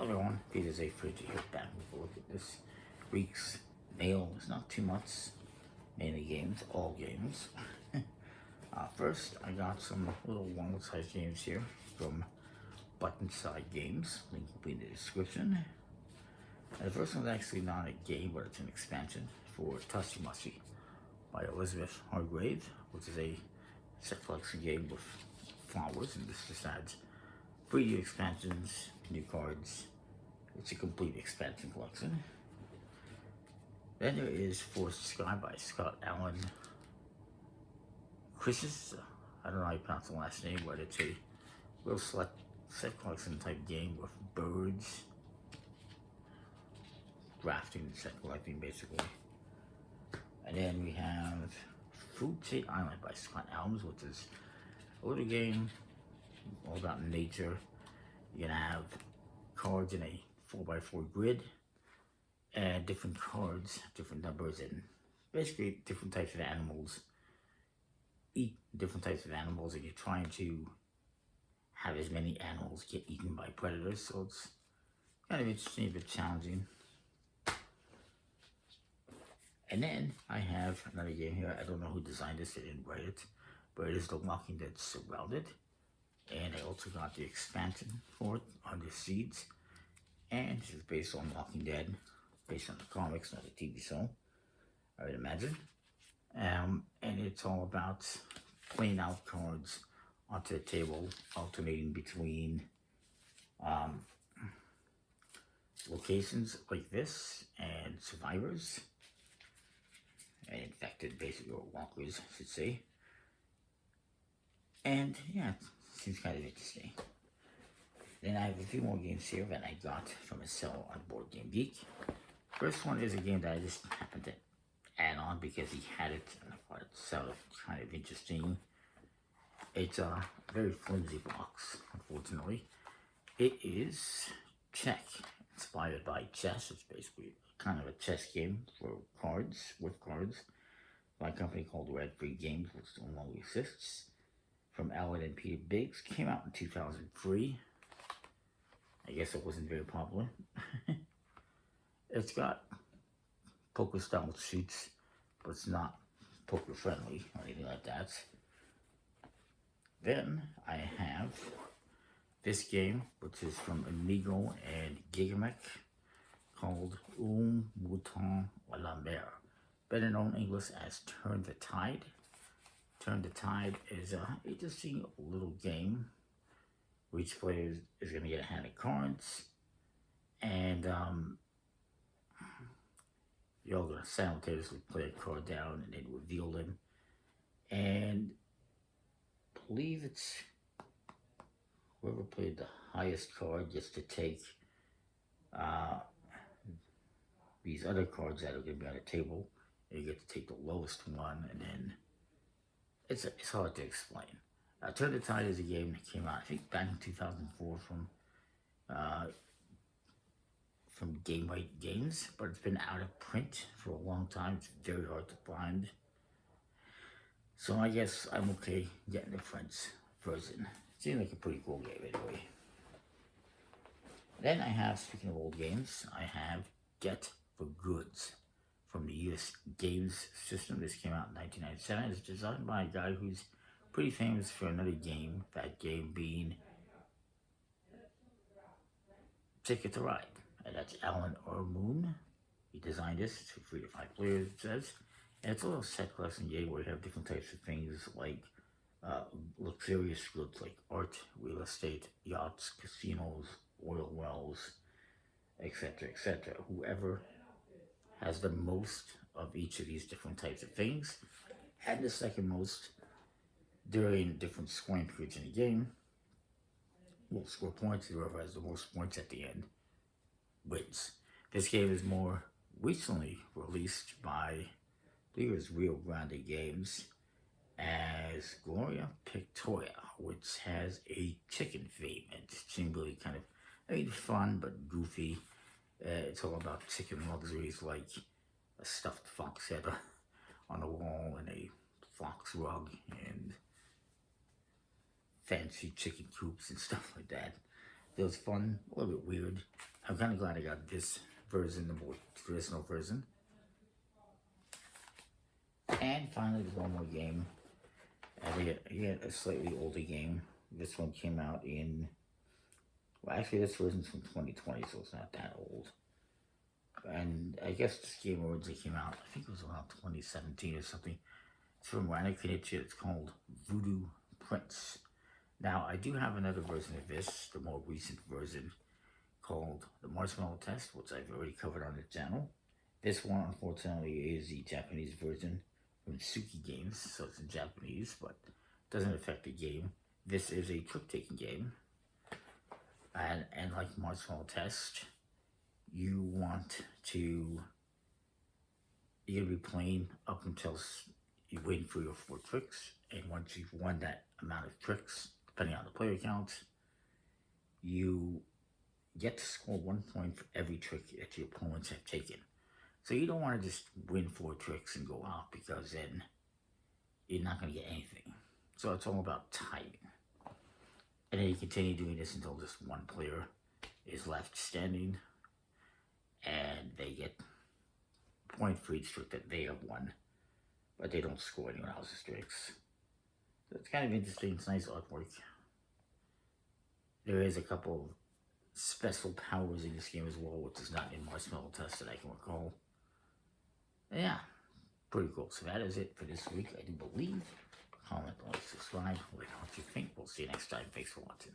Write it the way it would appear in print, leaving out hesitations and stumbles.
Hello everyone, Peter A. Fridge here, back with a look at this week's mail. It's not too much, mainly games, all games. First, I got some little one-size games here from Buttonside Games, link will be in the description. And the first one's actually not a game, but it's an expansion for Tallmunchkin by Elizabeth Hargrave, which is a set collection game with flowers, and this just adds 3D expansions, new cards. It's a complete expansion collection. Then there is Forest Sky by Scott Allen Chris's. I don't know how you pronounce the last name, but it's a real set collection type game with birds, drafting and set collecting basically. And then we have Fruit State Island by Scott Allen, which is a little game all about nature. You're gonna have cards in a 4x4 grid and different cards, different numbers, and basically different types of animals. Eat different types of animals, and you're trying to have as many animals get eaten by predators, so it's kind of interesting, a bit challenging. And then I have another game here. I don't know who designed this, I didn't write it, but it is The Walking Dead Surrounded. And I also got the expansion for it, Under Seeds. And this is based on Walking Dead, based on the comics, not the TV show, I would imagine. And it's all about playing out cards onto the table, alternating between locations like this and survivors. And infected, basically, or walkers, I should say. And yeah, it seems kind of interesting. Then I have a few more games here that I got from a sale on Board Game Geek. First one is a game that I just happened to add on because he had it, and I thought it sounded kind of interesting. It's a very flimsy box, unfortunately. It is Czech, inspired by chess. It's basically kind of a chess game for cards, with cards, by a company called Red Free Games, which no longer exists. From Alan and Peter Biggs, came out in 2003. I guess it wasn't very popular. It's got poker style shoots, but it's not poker friendly or anything like that. Then I have this game, which is from Amigo and GeriMan, called Un Mouton à la Mer, better known in English as Turn the Tide. Turn the Tide is a interesting little game where each player is going to get a hand of cards, and you're all going to simultaneously play a card down and then reveal them. And I believe it's whoever played the highest card gets to take these other cards that are going to be on the table, and you get to take the lowest one, and then it's hard to explain. Turn the Tide is a game that came out, I think, back in 2004 from GameWhite Games, but it's been out of print for a long time. It's very hard to find. So I guess I'm okay getting the French version. Seems like a pretty cool game anyway. Then I have, speaking of old games, I have Get for Goods from the US Games system. This came out in 1997. It's designed by a guy who's pretty famous for another game, that game being Ticket to Ride. And that's Alan R. Moon. He designed this. It's for 3 to 5 players, it says. And it's a little set collection game where you have different types of things like luxurious goods like art, real estate, yachts, casinos, oil wells, etc., etc. Whoever has the most of each of these different types of things, and the second most during different scoring periods in the game, will score points. Whoever has the most points at the end wins. This game is more recently released by, I believe it was Rio Grande Games, as Gloria Pictoria, which has a chicken theme. It seemed really kind of, I mean, fun but goofy. It's all about chicken luxuries like a stuffed fox head on the wall and a fox rug and fancy chicken coops and stuff like that. It was fun, a little bit weird. I'm kind of glad I got this version, the more traditional version. And finally, there's one more game. Yet a slightly older game. This one came out in, well, actually this version's from 2020, so it's not that old. And I guess this game originally came out, I think it was around 2017 or something. It's from Miranda. It's called Voodoo Prince. Now, I do have another version of this, the more recent version, called the Marshmallow Test, which I've already covered on the channel. This one, unfortunately, is the Japanese version from Suki Games, so it's in Japanese, but it doesn't affect the game. This is a trick-taking game, and like Marshmallow Test, you're gonna be playing up until you win 3 or 4 tricks, and once you've won that amount of tricks, depending on the player count, you get to score 1 point for every trick that your opponents have taken. So you don't want to just win 4 tricks and go out, because then you're not going to get anything. So it's all about timing. And then you continue doing this until just one player is left standing, and they get a point for each trick that they have won, but they don't score anyone else's tricks. So it's kind of interesting. It's nice artwork. There is a couple of special powers in this game as well, which is not in Marshmallow Test that I can recall. Yeah, pretty cool. So that is it for this week, I do believe. Comment, like, subscribe, let me know what you think. We'll see you next time. Thanks for watching.